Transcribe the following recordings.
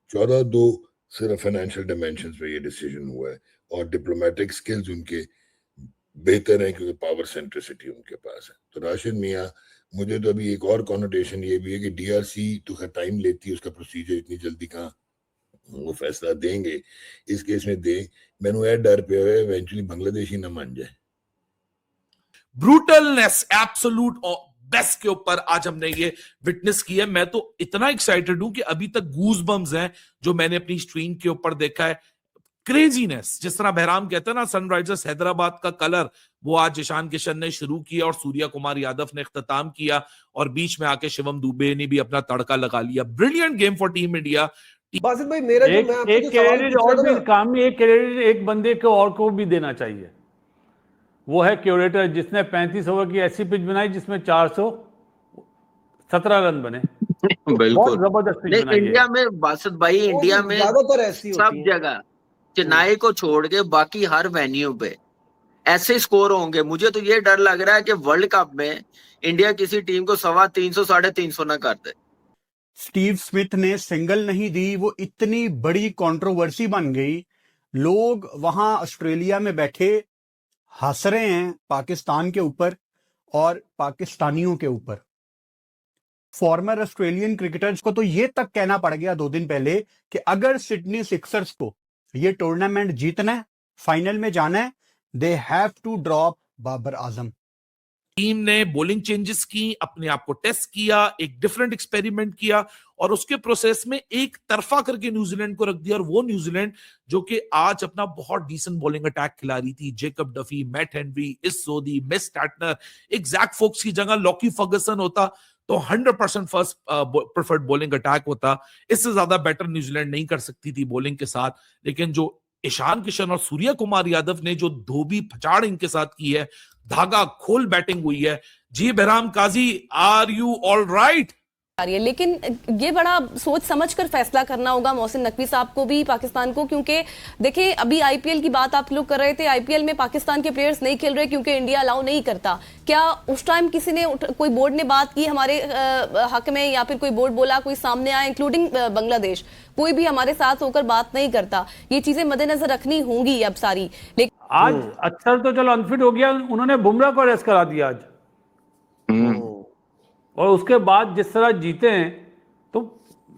14-2 सिर्फ financial dimensions पे ये डिसीजन हुआ है, और डिप्लोमेटिक स्किल्स उनके बेहतर हैं क्योंकि पावर सेंट्रिसिटी उनके पास है। तो राशिद मियाँ, मुझे तो अभी एक और कॉनोटेशन ये भी है कि डीआरसी तो खैर टाइम लेती है, उसका प्रोसीजर इतनी जल्दी कहाँ वो फैसला देंगे, इस केस में दे, मैंने यह डर पे है इवेंचुअली बांग्लादेश ही ना मान जाए। ब्रूटलनेस एब्सोल्यूट बेस्ट के ऊपर आज हमने ये विटनेस किया। मैं तो इतना एक्साइटेड हूं कि अभी तक गूज बम्स हैं जो मैंने अपनी स्क्रीन के ऊपर देखा है। क्रेजीनेस, जिस तरह बहराम कहते हैं ना सनराइजर्स हैदराबाद का कलर, वो आज ईशान किशन ने शुरू किया और सूर्या कुमार यादव ने इख्तिताम किया, और बीच में आके शिवम दुबे ने भी अपना तड़का लगा लिया। Brilliant game for team India. Basit भाई, मेरा जो मैं आपसे जो सवाल पूछ रहा था ना, काम में एक क्रेडिट एक बंदे को और को भी देना चाहिए, वो है क्यूरेटर, जिसने 35 ओवर की ऐसी पिच बनाई जिसमें 417 रन बने। बिल्कुल जबरदस्त पिच बनाई इंडिया में। बासित भाई, इंडिया में ज्यादातर ऐसी सब जगह, चेन्नई को छोड़ के बाकी हर वेन्यू पे ऐसे स्कोर होंगे। मुझे तो ये डर लग रहा है कि वर्ल्ड कप में इंडिया किसी टीम को 350 350 ना कर दे। स्टीव स्मिथ ने सिंगल नहीं दी, वो इतनी बड़ी कंट्रोवर्सी बन गई। लोग वहां ऑस्ट्रेलिया में बैठे हंस रहे हैं पाकिस्तान के ऊपर और पाकिस्तानियों के ऊपर। फॉर्मर ऑस्ट्रेलियन क्रिकेटर्स को तो ये तक कहना पड़ गया 2 दिन पहले कि अगर सिडनी सिक्सर्स को ये टूर्नामेंट जीतना है, फाइनल में जाना है, they have to drop Babar Azam. Team ने बॉलिंग चेंजेस की, अपने आप को टेस्ट किया, एक डिफरेंट एक्सपेरिमेंट किया, और उसके प्रोसेस में एक तरफा करके न्यूजीलैंड को रख दिया। और वो न्यूजीलैंड जो कि आज अपना बहुत डिसेंट बॉलिंग अटैक खिला रही थी, जेकब डफी, मैट हेनरी, इस सोदी, मिस स्टैटनर, एक जैक फोक्स की जगह लॉकी फर्गसन होता तो 100% फर्स्ट प्रेफर्ड बॉलिंग अटैक होता। इससे ज्यादा बेटर न्यूजीलैंड नहीं कर सकती थी बॉलिंग के साथ। लेकिन जो ईशान किशन और सूर्या कुमार यादव ने जो धोबी फचाड़ इनके साथ की है, धागा खोल बैटिंग हुई है। जी बहराम काजी, आर यू ऑल राइट? लेकिन ये बड़ा सोच समझ कर फैसला करना होगा मोहसिन नकवी साहब को भी, पाकिस्तान को, क्योंकि देखिए अभी आईपीएल की बात आप लोग कर रहे थे, आईपीएल में पाकिस्तान के प्लेयर्स नहीं खेल रहे क्योंकि इंडिया अलाउ नहीं करता। क्या उस टाइम किसी ने, कोई बोर्ड ने बात की हमारे हक में, या फिर कोई बोर्ड बोला, कोई सामने आया, इंक्लूडिंग बांग्लादेश, कोई भी हमारे साथ होकर बात नहीं करता? ये चीजें मद्देनजर रखनी होंगी अब सारी। लेकिन आज अक्षर तो चलो अनफिट हो गया, उन्होंने बुमराह को रेस्ट करा दिया आज, और उसके बाद जिस तरह जीते हैं, तो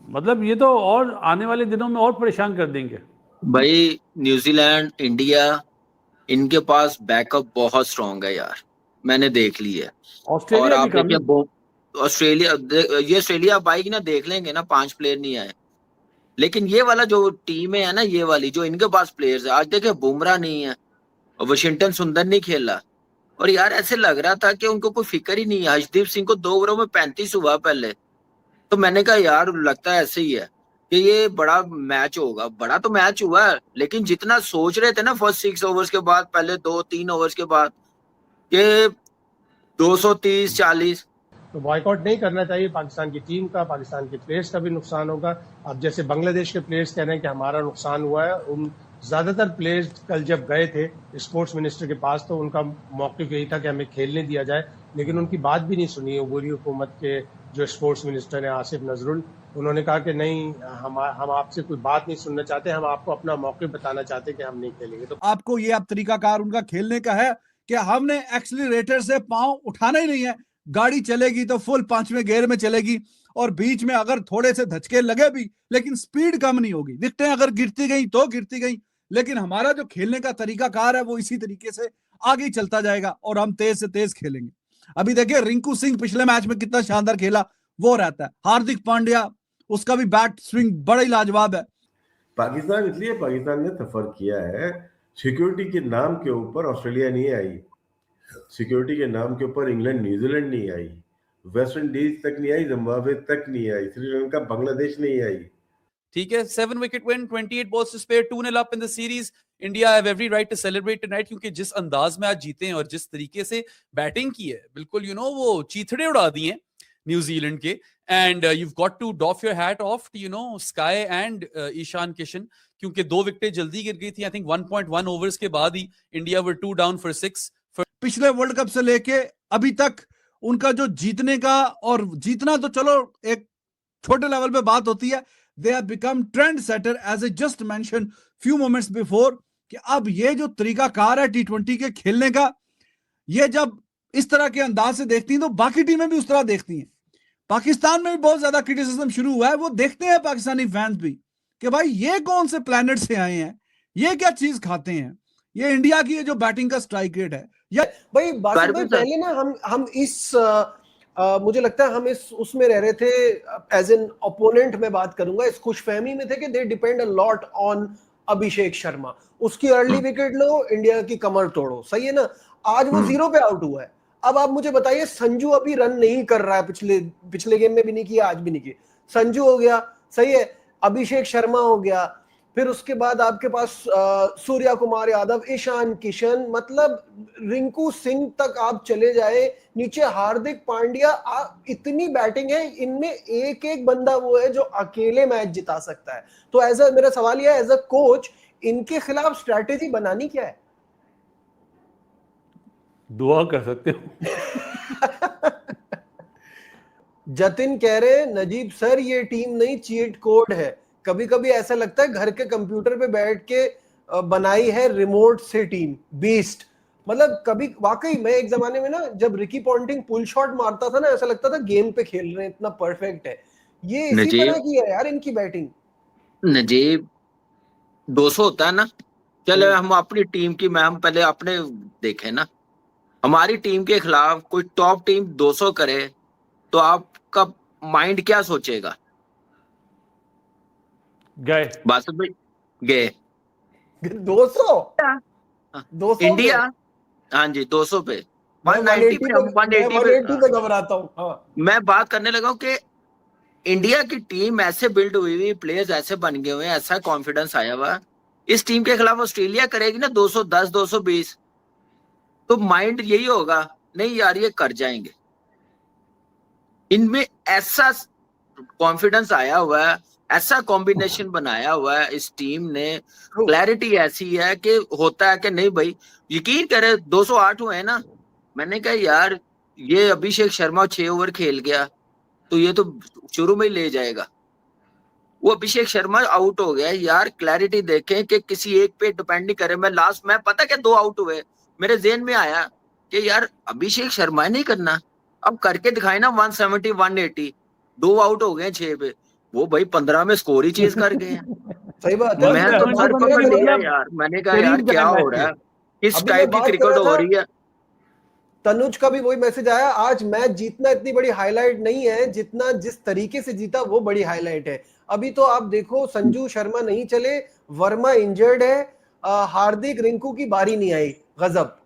मतलब ये तो और आने वाले दिनों में और परेशान कर देंगे भाई। न्यूजीलैंड, इंडिया, इनके पास बैकअप बहुत स्ट्रांग है यार, मैंने देख ली है। और आप देखिए ऑस्ट्रेलिया, ये ऑस्ट्रेलिया बाइक ना देख लेंगे ना, 5 प्लेयर नहीं आए, लेकिन ये वाला जो टीम है ना, ये वाली जो इनके पास प्लेयर्स है, आज देखे बुमराह नहीं है, वाशिंगटन सुंदर नहीं खेला, और यार ऐसे लग रहा था कि उनको कोई फिक्र ही नहीं है। हर्षदीप सिंह को 2 ओवरों में 35 हुआ पहले, तो मैंने कहा यार लगता है ऐसे ही है कि ये बड़ा मैच होगा। बड़ा तो मैच हुआ है, लेकिन जितना सोच रहे थे ना फर्स्ट 6 ओवर्स के बाद, पहले 2-3 ओवर्स के बाद, ये 230-40, तो बॉयकॉट नहीं करना चाहिए। पाकिस्तान की टीम का, पाकिस्तान के प्लेयर्स का भी नुकसान होगा। अब जैसे बांग्लादेश के प्लेयर्स कह रहे हैं कि हमारा नुकसान हुआ है, उन ज्यादातर प्लेयर्स कल जब गए थे स्पोर्ट्स मिनिस्टर के पास, तो उनका मौक़िफ़ यही था कि हमें खेलने दिया जाए, लेकिन उनकी बात भी नहीं सुनी अबूरी हुकूमत के जो स्पोर्ट्स मिनिस्टर है आसिफ नजरुल। उन्होंने कहा कि नहीं, हम आपसे कोई बात नहीं सुनना चाहते, हम आपको अपना मौक़िफ़ बताना चाहते कि हम नहीं खेलेंगे। तो आपको ये अब तरीकाकार उनका खेलने का है कि हमने एक्सीलरेटर से पांव उठाना ही नहीं है, गाड़ी चलेगी तो फुल 5वें गियर में चलेगी, और बीच में अगर थोड़े से धचके लगे भी, लेकिन स्पीड कम नहीं होगी। विकेटें अगर गिरती गई तो गिरती गई, लेकिन हमारा जो खेलने का तरीकाकार है वो इसी तरीके से आगे ही चलता जाएगा, और हम तेज से तेज खेलेंगे। अभी देखिए रिंकू सिंह पिछले मैच में कितना शानदार खेला, वो रहता है। हार्दिक पांड्या, उसका भी बैट स्विंग बड़ा ही लाजवाब है। पाकिस्तान, इसलिए पाकिस्तान ने सफर किया है, सिक्योरिटी के नाम के ऊपर ऑस्ट्रेलिया नहीं आई, सिक्योरिटी के नाम के ऊपर इंग्लैंड न्यूजीलैंड नहीं आई, वेस्ट इंडीज तक नहीं आई, जिम्बाब्वे तक नहीं आई, श्रीलंका बांग्लादेश नहीं आई। ठीक है, 7 wicket win, 28 balls to spare, 2-0 up in the series. India have every right to celebrate tonight, क्योंकि जिस अंदाज में आज जीते हैं और जिस तरीके से बैटिंग की है, बिल्कुल वो चीथड़े उड़ा दिए न्यूजीलैंड के। And you've got to doff your hat off to Sky and Ishan Kishan, क्योंकि 2 विकेटें जल्दी गिर गई थी। आई थिंक 1.1 ओवर्स के बाद ही इंडिया वर 2 down for 6। पिछले वर्ल्ड कप से लेके अभी तक उनका जो जीतने का, और जीतना तो चलो एक छोटे लेवल पे बात होती है, they have become trendsetter, as I just mentioned few moments before, कि अब ये जो तरीकाकार है T20 के खेलने का, ये जब इस तरह के अंदाज से देखती हैं तो बाकी टीमें भी उस तरह देखती हैं। पाकिस्तान में भी बहुत ज्यादा क्रिटिसिज्म शुरू हुआ है, वो देखते हैं पाकिस्तानी फैंस भी कि भाई ये कौन से प्लेनेट से आए हैं, ये क्या चीज खाते हैं, ये इंडिया की ये जो बैटिंग का स्ट्राइक रेट है। या भाई बासित भाई पहले ना हम इस मुझे लगता है हम इस उसमें रह रहे थे, एज एन ओपोनेंट में बात करूंगा, इस खुशफहमी में थे कि they depend a lot on Abhishek Sharma, उसकी अर्ली विकेट लो, इंडिया की कमर तोड़ो, सही है ना। आज वो 0 पे आउट हुआ है। अब आप मुझे बताइए, संजू अभी रन नहीं कर रहा है, पिछले गेम में भी नहीं किया, आज भी नहीं किया। संजू हो गया, सही है, अभिषेक शर्मा हो गया, फिर उसके बाद आपके पास सूर्या कुमार यादव, ईशान किशन, मतलब रिंकू सिंह तक आप चले जाए, नीचे हार्दिक पांड्या, इतनी बैटिंग है, इनमें एक एक बंदा वो है जो अकेले मैच जिता सकता है। तो एज मेरा सवाल यह है, एज अ कोच इनके खिलाफ स्ट्रैटेजी बनानी क्या है? दुआ कर सकते हो। जतिन कह रहे, नजीब सर ये टीम नहीं चीट कोड है, कभी कभी ऐसा लगता है घर के कंप्यूटर पे बैठ के बनाई है रिमोट से टीम, बीस्ट। मतलब कभी वाकई मैं एक जमाने में ना जब रिकी पॉन्टिंग पुल शॉट मारता था ना, ऐसा लगता था गेम पे खेल रहे हैं, इतना परफेक्ट है। ये इसी तरह की है यार इनकी बैटिंग। नजीब 200 होता है ना, चलो हम अपनी टीम की, मैं हम पहले अपने देखें ना, हमारी टीम के खिलाफ कोई टॉप टीम 200 करे तो आपका माइंड क्या सोचेगा? गए बात भाई, गए 200 इंडिया, हाँ जी 200 पे, 180 पे, 180 पे घबराता हूँ। मैं बात करने लगा हूँ कि इंडिया की टीम ऐसे बिल्ड हुई हुई, प्लेयर्स ऐसे बन गए हुए, ऐसा कॉन्फिडेंस आया हुआ, इस टीम के खिलाफ ऑस्ट्रेलिया करेगी ना 210 220, तो माइंड यही होगा, नहीं यार ये कर जाएंगे। इनमें ऐसा कॉन्फिडेंस आया हुआ है, ऐसा कॉम्बिनेशन बनाया हुआ है इस टीम ने, क्लैरिटी ऐसी है कि होता है कि नहीं भाई, यकीन करे 208 हुए हैं ना, मैंने कहा यार ये अभिषेक शर्मा 6 ओवर खेल गया तो ये तो शुरू में ही ले जाएगा। वो अभिषेक शर्मा आउट हो गया यार, क्लैरिटी देखें कि किसी एक पे डिपेंड नहीं करे। मैं पता क्या 2 आउट हुए, मेरे ज़हन में आया कि यार अभिषेक शर्मा नहीं करना, अब करके दिखाए ना 170 180, 2 आउट हो गए 6 पे, वो भाई 15 में स्कोर ही चेज कर गए हैं। सही बात है। मैं तो सर पकड़ लिया यार, मैंने कहा यार क्या हो रहा है, किस टाइप की क्रिकेट हो रही है। तनुज का भी वही मैसेज आया, आज मैच जीतना इतनी बड़ी हाईलाइट नहीं है जितना जिस तरीके से जीता वो बड़ी हाईलाइट है। अभी तो आप देखो संजू शर्मा नहीं चले, वर्मा इंजर्ड है, हार्दिक रिंकू की बारी नहीं आई, गजब।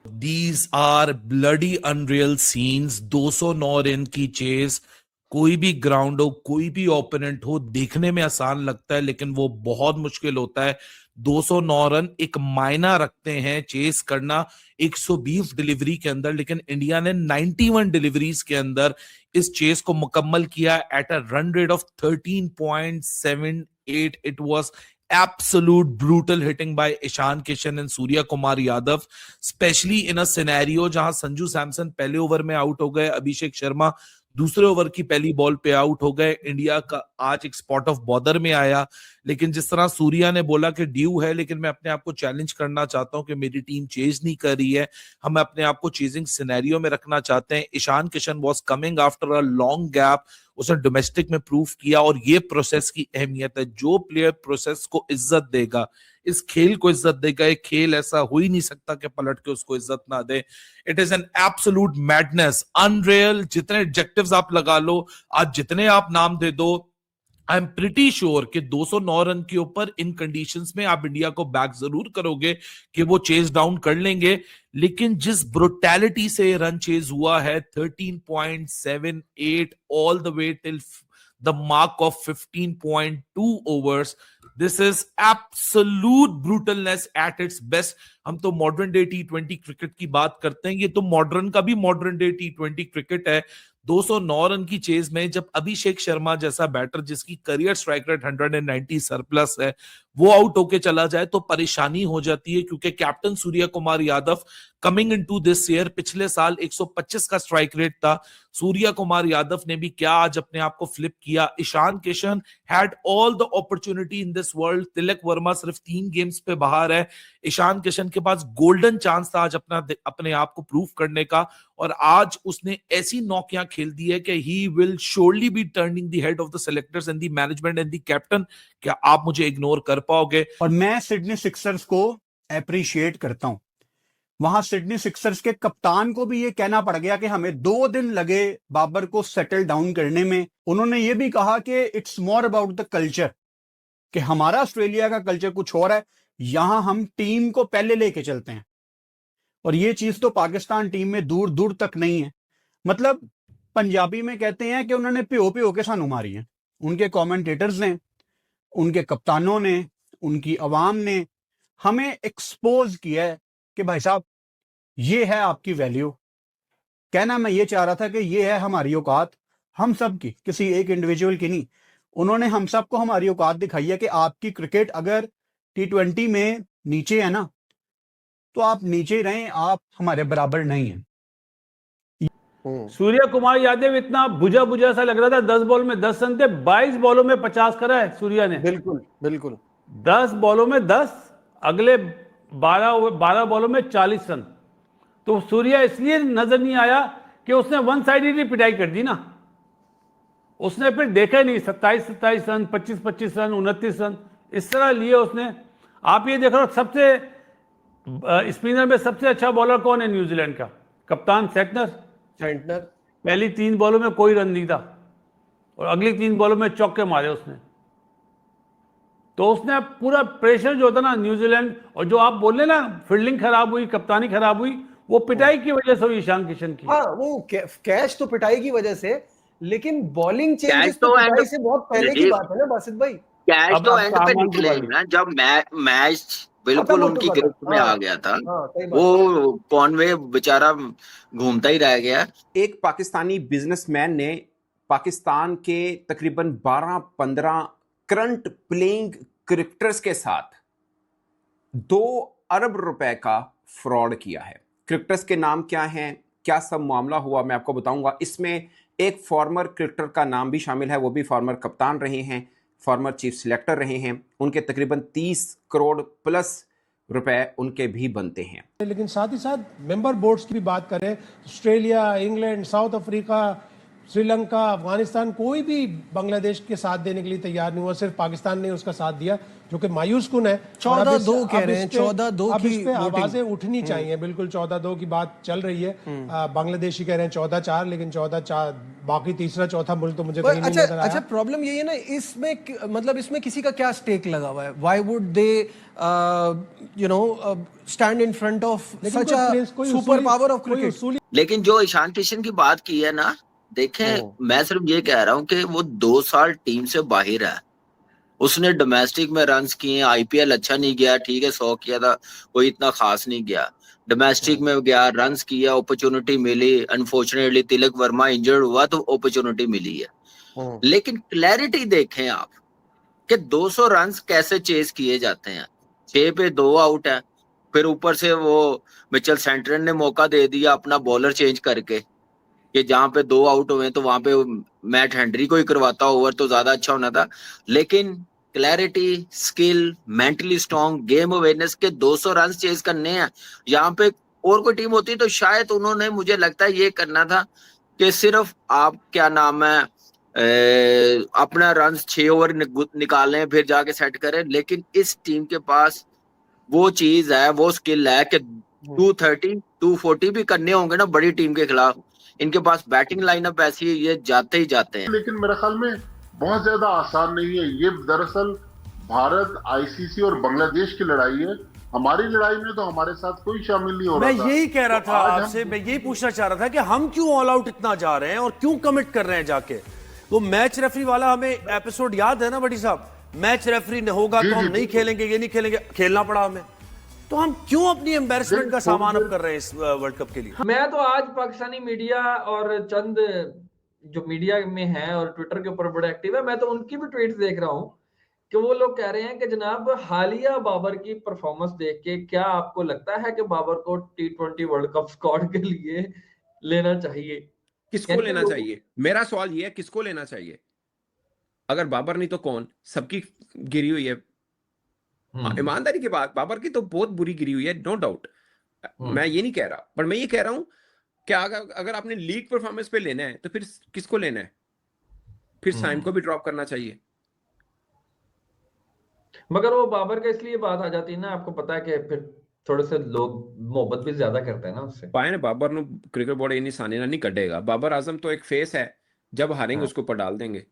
These are bloody unreal scenes। 209 run की चेस, कोई भी ग्राउंड हो, कोई भी ओपोनेंट हो, देखने में आसान लगता है लेकिन वो बहुत मुश्किल होता है। 209 रन एक मायना रखते हैं चेस करना 120 डिलीवरी के अंदर, लेकिन इंडिया ने 91 डिलीवरीज के अंदर इस चेस को मुकम्मल किया at a run rate of 13.78। It was absolute brutal hitting by Ishan Kishan and Surya Kumar Yadav, especially in a scenario जहां संजू सैमसन पहले ओवर में आउट हो गए, अभिषेक शर्मा दूसरे ओवर की पहली बॉल पे आउट हो गए। इंडिया का आज एक स्पॉट ऑफ बॉर्डर में आया, लेकिन जिस तरह सूर्या ने बोला कि ड्यू है, लेकिन मैं अपने आप को चैलेंज करना चाहता हूं कि मेरी टीम चेज नहीं कर रही है, हम अपने आप को चेजिंग सिनेरियो में रखना चाहते हैं। Ishan Kishan was coming after a long gap, उसने डोमेस्टिक में प्रूव किया, और ये प्रोसेस की अहमियत है। जो प्लेयर प्रोसेस को इज्जत देगा, इस खेल को इज्जत देगा, एक खेल ऐसा हो ही नहीं सकता कि पलट के उसको इज्जत ना दे। It is an absolute madness, unreal. जितने एडजेक्टिव्स आप लगा लो, आज जितने आप नाम दे दो, आई एम प्रिटी श्योर कि 209 रन के ऊपर इन कंडीशंस में आप इंडिया को बैक जरूर करोगे कि वो चेज डाउन कर लेंगे, लेकिन जिस ब्रुटैलिटी से रन चेज हुआ है 13.78 all the way till the mark of 15.2 overs, this is absolute brutalness at its best। हम तो मॉडर्न डे T20 क्रिकेट की बात करते हैं, ये तो मॉडर्न का भी मॉडर्न डे T20 क्रिकेट है। 209 रन की चेज में जब अभिषेक शर्मा जैसा बैटर जिसकी करियर स्ट्राइक रेट 190 सरप्लस है, वो आउट होके चला जाए तो परेशानी हो जाती है, क्योंकि captain Surya Kumar Yadav coming into this year, पिछले साल 125 का स्ट्राइक रेट था। सूर्या कुमार यादव ने भी क्या आज अपने आप को फ्लिप किया। Ishan Kishan had all the opportunity in this world. Tilak Varma सिर्फ 3 गेम्स पे बाहर है। ईशान किशन के पास गोल्डन चांस था आज अपने आप को प्रूव करने का, और आज उसने ऐसी नौकियां खेल दी है कि he will surely be turning the head of the selectors and the management and the captain. क्या आप मुझे इग्नोर कर पाओगे? और मैं सिडनी सिक्सर्स को अप्रिशिएट करता हूं। वहां सिडनी सिक्सर्स के कप्तान को भी ये कहना पड़ गया कि हमें 2 दिन लगे बाबर को सेटल डाउन करने में। उन्होंने ये भी कहा कि it's more about the culture, कि हमारा ऑस्ट्रेलिया का कल्चर कुछ और है, यहां हम टीम को पहले लेके चलते हैं। और ये चीज तो पाकिस्तान टीम में दूर दूर तक नहीं है। मतलब पंजाबी में कहते हैं कि उन्होंने प्यो प्यो के सानू मारी है। उनके कमेंटेटर्स ने, उनके कप्तानों ने, उनकी आवाम ने हमें एक्सपोज किया है कि भाई साहब ये है आपकी वैल्यू। कहना मैं ये चाह रहा था कि ये है हमारी औकात, हम सब की, किसी एक इंडिविजुअल की नहीं। उन्होंने हम सबको हमारी औकात दिखाई है कि आपकी क्रिकेट अगर T20 में नीचे है ना, तो आप नीचे ही रहें, आप हमारे बराबर नहीं हैं। सूर्य कुमार यादव इतना बुझा बुझा सा लग रहा था। 10 बॉल में 10 रन थे, 22 बॉलों में 50 करा है सूर्या ने। बिल्कुल बिल्कुल। 10 बॉलों में 10, अगले 12 बॉलों में 40 रन। तो सूर्या इसलिए नजर नहीं आया कि उसने वन साइडेडली पिटाई कर दी ना। उसने फिर देखा ही नहीं, 27 रन, 25 रन, 29 रन इस तरह लिए उसने। आप ये देख रहे हो, सबसे स्पिनर में सबसे अच्छा बॉलर कौन है न्यूजीलैंड का? कप्तान सेंटनर। पहली 3 बॉलों में कोई रन नहीं था और अगली 3 बॉलों में चौके मारे उसने। तो उसने पूरा प्रेशर जो था ना न्यूजीलैंड, और जो आप बोल रहे ना फील्डिंग खराब हुई, कप्तानी खराब हुई, वो पिटाई की वजह से हुई ईशान किशन की। हाँ, वो कैच तो पिटाई की वजह से, लेकिन बॉलिंग चेंजेस तो पिटाई से बहुत पहले की बात है ना बासित भाई। कैच तो एंड पे निकले ना, जब मैच बिल्कुल उनकी गिरफ्त में आ गया था। वो कॉनवे बेचारा घूमता ही रह गया। एक पाकिस्तानी बिजनेसमैन ने पाकिस्तान के तकरीबन 12-15 करंट प्लेइंग क्रिकेटर्स के साथ 2 अरब रुपए का फ्रॉड किया है। क्रिकेटर्स के नाम क्या हैं, क्या सब मामला हुआ, मैं आपको बताऊंगा। इसमें एक फॉर्मर क्रिकेटर का नाम भी शामिल है, वो भी फॉर्मर कप्तान रहे हैं, फॉर्मर चीफ सिलेक्टर रहे हैं। उनके तकरीबन 30 करोड़ प्लस रुपए उनके भी बनते हैं। लेकिन साथ ही साथ मेंबर बोर्ड्स की भी बात करें, Australia, England, south Africa, Sri Lanka, Afghanistan, कोई भी बांग्लादेश के साथ देने के लिए तैयार नहीं हुआ। सिर्फ पाकिस्तान ने उसका साथ दिया, जो कि मायूस कुन है। 14-2 कह रहे हैं, 14-2 अब की इस पे आवाजें उठनी चाहिए। बिल्कुल 14-2 की बात चल रही है। बांग्लादेशी कह रहे हैं 14-4, लेकिन 14-4 बाकी तीसरा चौथा मुल्क तो मुझे कहीं नहीं नजर आया। अच्छा, प्रॉब्लम यही है ना इसमें, मतलब इसमें किसी का क्या स्टेक लगा हुआ है? Why would they stand in front of such a super power of cricket? लेकिन जो ईशान किशन की बात की है ना, देखें, मैं सिर्फ ये कह रहा हूं कि वो 2 साल टीम से बाहर है। उसने डोमेस्टिक में रन्स किए, आईपीएल अच्छा नहीं गया, ठीक है, 100 किया था, कोई इतना खास नहीं गया। डोमेस्टिक में गया, रन्स किया, अपॉर्चुनिटी मिली। अनफॉर्चुनेटली तिलक वर्मा इंजर्ड हुआ तो अपॉर्चुनिटी मिली है। लेकिन क्लैरिटी देखें आप कि 200 रन्स कैसे चेज किए जाते हैं। 6 पे 2 आउट है, फिर ऊपर से वो मिचेल सेंटनर ने मौका दे दिया अपना बॉलर चेंज करके, कि जहां पे 2 आउट हुए तो वहां पे मैट हेनरी को ही करवाता ओवर तो ज्यादा अच्छा होना था। लेकिन clarity, skill, mentally strong, game awareness के 200 रन चेज करने हैं। यहाँ पे और कोई टीम होती तो शायद उन्होंने, मुझे लगता है, ये करना था कि सिर्फ आप क्या नाम है अपना रन 6 ओवर निकालें, फिर जाके सेट करें। लेकिन इस टीम के पास वो चीज है, वो स्किल है कि 230, 240 भी करने होंगे ना बड़ी टीम के खिलाफ। इनके पास बैटिंग लाइनअप ऐसी है, ये जाते ही जाते हैं। लेकिन मेरे ख्याल में बहुत ज्यादा आसान नहीं है ये। दरअसल भारत, आईसीसी और बांग्लादेश की लड़ाई है। हमारी लड़ाई में तो हमारे साथ कोई शामिल नहीं हो रहा था। मैं यही कह रहा था आपसे, मैं यही पूछना चाह रहा था कि हम क्यों ऑल आउट इतना जा रहे हैं और क्यों कमिट कर रहे हैं जाके। वो मैच रेफरी वाला हमें एपिसोड याद है ना बड़ी साहब? मैच रेफरी न होगा तो हम नहीं खेलेंगे, ये नहीं खेलेंगे, खेलना पड़ा हमें। तो हम क्यों अपनी एम्बैरेसमेंट का सामान अब कर रहे हैं इस वर्ल्ड कप के लिए? मैं तो आज पाकिस्तानी मीडिया और चंद जो मीडिया में है और ट्विटर के ऊपर बड़े एक्टिव है, मैं तो उनकी भी ट्वीट देख रहा हूँ कि वो लोग कह रहे हैं कि जनाब हालिया बाबर की परफॉर्मेंस देख के क्या आपको लगता है कि बाबर को T20 वर्ल्ड कप स्क्वाड के लिए लेना चाहिए? किसको लेना चाहिए? मेरा सवाल ये है, किसको लेना चाहिए? अगर बाबर नहीं तो कौन, सबकी गिरी हुई है। ईमानदारी की बात, बाबर की तो बहुत बुरी गिरी हुई है, नो डाउट, मैं ये नहीं कह रहा, पर मैं ये कह रहा हूं कि अगर आपने लीग परफॉर्मेंस पे लेना है तो फिर किसको लेना है? फिर साइम को भी ड्रॉप करना चाहिए। मगर वो बाबर का इसलिए बात आ जाती है ना, आपको पता है कि फिर थोड़े से लोग मोहब्बत भी ज्यादा करते हैं ना उससे। पाए ना बाबर नु क्रिकेट बोर्ड इन्नी आसानी नहीं कटेगा। बाबर आजम तो एक फेस है, जब हारेंगे उसको ऊपर डाल देंगे।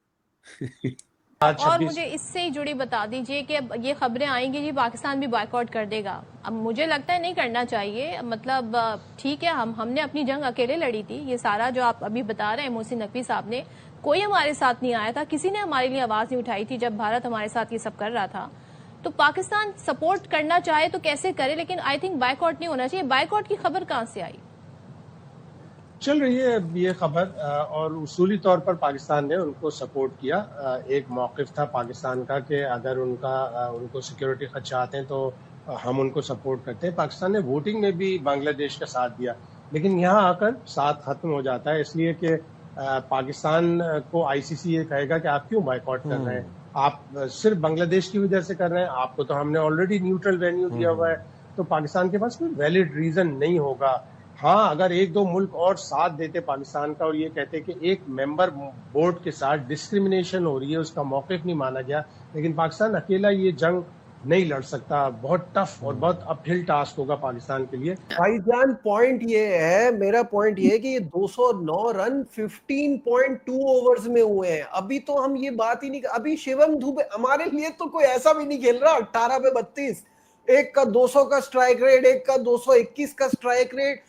और मुझे इससे ही जुड़ी बता दीजिए कि अब ये खबरें आएंगी जी पाकिस्तान भी बॉयकॉट कर देगा। अब मुझे लगता है नहीं करना चाहिए, मतलब ठीक है, हमने अपनी जंग अकेले लड़ी थी। ये सारा जो आप अभी बता रहे हैं मोहसिन नकवी साहब ने, कोई हमारे साथ नहीं आया था, किसी ने हमारे लिए आवाज नहीं उठाई थी जब भारत हमारे साथ ये सब कर रहा था। तो पाकिस्तान सपोर्ट करना चाहे तो कैसे करे, लेकिन आई थिंक बायकॉट नहीं होना चाहिए। बायकॉट की खबर कहां से आई? चल रही है ये खबर, और उसूली तौर पर पाकिस्तान ने उनको सपोर्ट किया। एक मौक़िफ़ था पाकिस्तान का कि अगर उनको सिक्योरिटी खदशात हैं तो हम उनको सपोर्ट करते हैं। पाकिस्तान ने वोटिंग में भी बांग्लादेश का साथ दिया, लेकिन यहाँ आकर साथ खत्म हो जाता है, इसलिए कि पाकिस्तान को आईसीसी ये कहेगा कि आप क्यों बायकॉट कर रहे हैं, आप सिर्फ बांग्लादेश की वजह से कर रहे हैं, आपको तो हमने ऑलरेडी न्यूट्रल वेन्यू दिया हुआ है। तो पाकिस्तान के पास कोई वैलिड रीजन नहीं होगा। हाँ, अगर एक दो मुल्क और साथ देते पाकिस्तान का और ये कहते कि एक मेंबर बोर्ड के साथ डिस्क्रिमिनेशन हो रही है, उसका मौक़िफ़ नहीं माना गया, लेकिन पाकिस्तान अकेला ये जंग नहीं लड़ सकता। बहुत टफ और बहुत अपहिल टास्क होगा पाकिस्तान के लिए। भाईजान पॉइंट ये है, मेरा पॉइंट ये है कि ये 209 रन 15.2 ओवर्स में हुए हैं। अभी तो हम ये बात ही नहीं, अभी शिवम दुबे हमारे लिए तो कोई ऐसा भी नहीं खेल रहा। 18 पे 32, एक का 200 का स्ट्राइक रेट, एक का 221 का strike rate.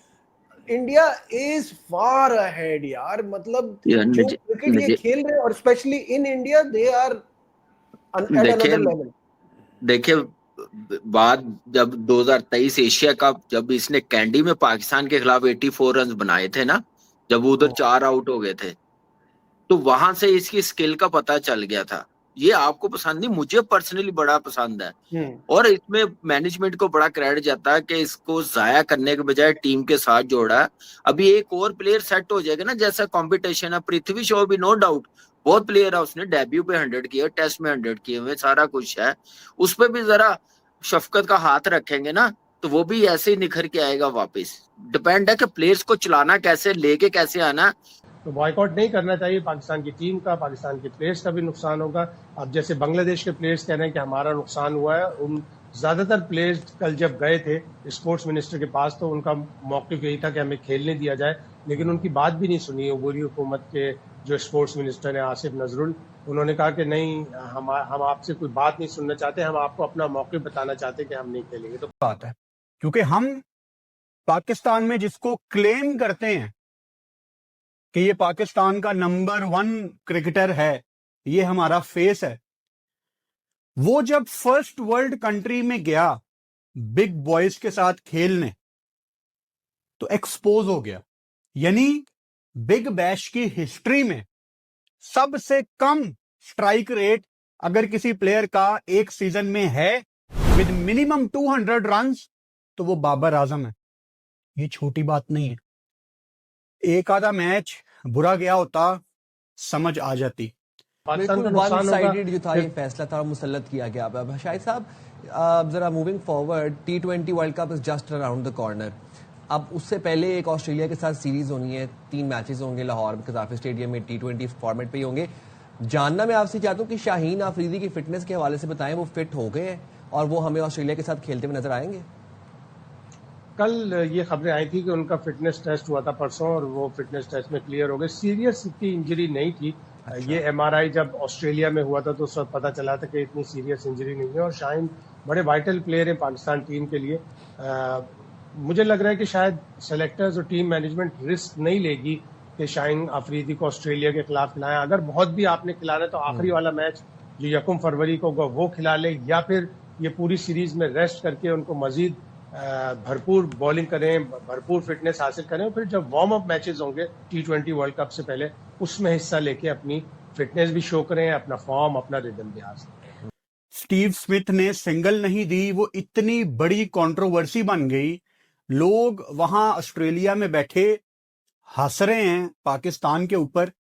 India is far ahead यार, मतलब जो क्रिकेट ये खेल रहे हैं और especially in India, they are at another level. देखिए, बात जब 2023 एशिया कप, जब इसने कैंडी में पाकिस्तान के खिलाफ 84 रन बनाए थे ना, जब उधर 4 आउट हो गए थे, तो वहां से इसकी स्किल का पता चल गया था। ये आपको पसंद नहीं, मुझे पर्सनली बड़ा पसंद है, और इसमें मैनेजमेंट को बड़ा क्रेडिट जाता है कि इसको जाया करने के बजाय टीम के साथ जोड़ा है। अभी एक और प्लेयर सेट हो जाएगा ना, जैसा कंपटीशन है। पृथ्वी शॉ भी नो डाउट बहुत प्लेयर है, उसने डेब्यू पे 100 किया, टेस्ट में 100 किए हुए, सारा कुछ है। उस पर भी जरा शफकत का हाथ रखेंगे ना, तो वो भी ऐसे ही निखर के आएगा वापस। डिपेंड है कि प्लेयर्स को चलाना कैसे, लेके कैसे आना। तो बॉयकॉट नहीं करना चाहिए। पाकिस्तान की टीम का, पाकिस्तान के प्लेयर्स का भी नुकसान होगा। अब जैसे बांग्लादेश के प्लेयर्स कह रहे हैं कि हमारा नुकसान हुआ है, उन ज्यादातर प्लेयर्स कल जब गए थे स्पोर्ट्स मिनिस्टर के पास तो उनका मौक़िफ़ यही था कि हमें खेलने दिया जाए, लेकिन उनकी बात भी नहीं सुनी अबूरी हुकूमत के जो स्पोर्ट्स मिनिस्टर हैं आसिफ नजरुल। उन्होंने कहा कि नहीं, हम आपसे कोई बात नहीं सुनना चाहते, हम आपको अपना मौक़िफ़ बताना चाहते कि हम नहीं खेलेंगे। तो बात है, क्योंकि हम पाकिस्तान में जिसको क्लेम करते हैं कि ये पाकिस्तान का नंबर 1 क्रिकेटर है, ये हमारा फेस है, वो जब फर्स्ट वर्ल्ड कंट्री में गया बिग बॉयज के साथ खेलने तो एक्सपोज हो गया। यानी बिग बैश की हिस्ट्री में सबसे कम स्ट्राइक रेट अगर किसी प्लेयर का एक सीजन में है विद मिनिमम 200 रन्स, तो वो बाबर आजम है। ये छोटी बात नहीं है। एक आधा मैच बुरा गया होता, समझ आ जाती। बिल्कुल वन साइडेड जो था ये फैसला था, मुसल्लत किया गया। अब शाहिद साहब, जरा moving forward, T20 world cup is just around the corner. अब उससे पहले एक ऑस्ट्रेलिया के साथ सीरीज होनी है, 3 मैचेस होंगे लाहौर कज़ाफ़ी स्टेडियम में, T20 फॉर्मेट पे ही होंगे। जानना मैं आपसे चाहता हूँ कि शाहीन आफरीदी की फिटनेस के हवाले से बताएं, वो फिट हो गए हैं और वो हमें ऑस्ट्रेलिया के साथ खेलते हुए नजर आएंगे? कल ये खबरें आई थी कि उनका फिटनेस टेस्ट हुआ था परसों और वो फिटनेस टेस्ट में क्लियर हो गए। सीरियस इतनी इंजरी नहीं थी। अच्छा। ये MRI जब ऑस्ट्रेलिया में हुआ था तो उस वक्त पता चला था कि इतनी सीरियस इंजरी नहीं है, और शाहीन बड़े वाइटल प्लेयर हैं पाकिस्तान टीम के लिए। मुझे लग रहा है कि शायद सेलेक्टर्स और टीम मैनेजमेंट रिस्क नहीं लेगी कि शाहीन आफरीदी को ऑस्ट्रेलिया के खिलाफ खिलाएं। अगर बहुत भी आपने खिलाना है तो आखिरी वाला मैच जो 1 फरवरी को होगा वो खिला ले, या फिर ये पूरी सीरीज में रेस्ट करके उनको मजीद भरपूर बॉलिंग करें, भरपूर फिटनेस हासिल करें, और फिर जब वार्म अप मैचेस होंगे T20 वर्ल्ड कप से पहले उसमें हिस्सा लेके अपनी फिटनेस भी शो करें, अपना फॉर्म, अपना रिदम भी हासिल करें। स्टीव स्मिथ ने सिंगल नहीं दी, वो इतनी बड़ी कंट्रोवर्सी बन गई। लोग वहां ऑस्ट्रेलिया में बैठे हंस रहे हैं पाकिस्तान के ऊपर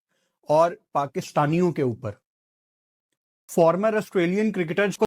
और पाकिस्तानियों के ऊपर। फॉर्मर ऑस्ट्रेलियन क्रिकेटर्स को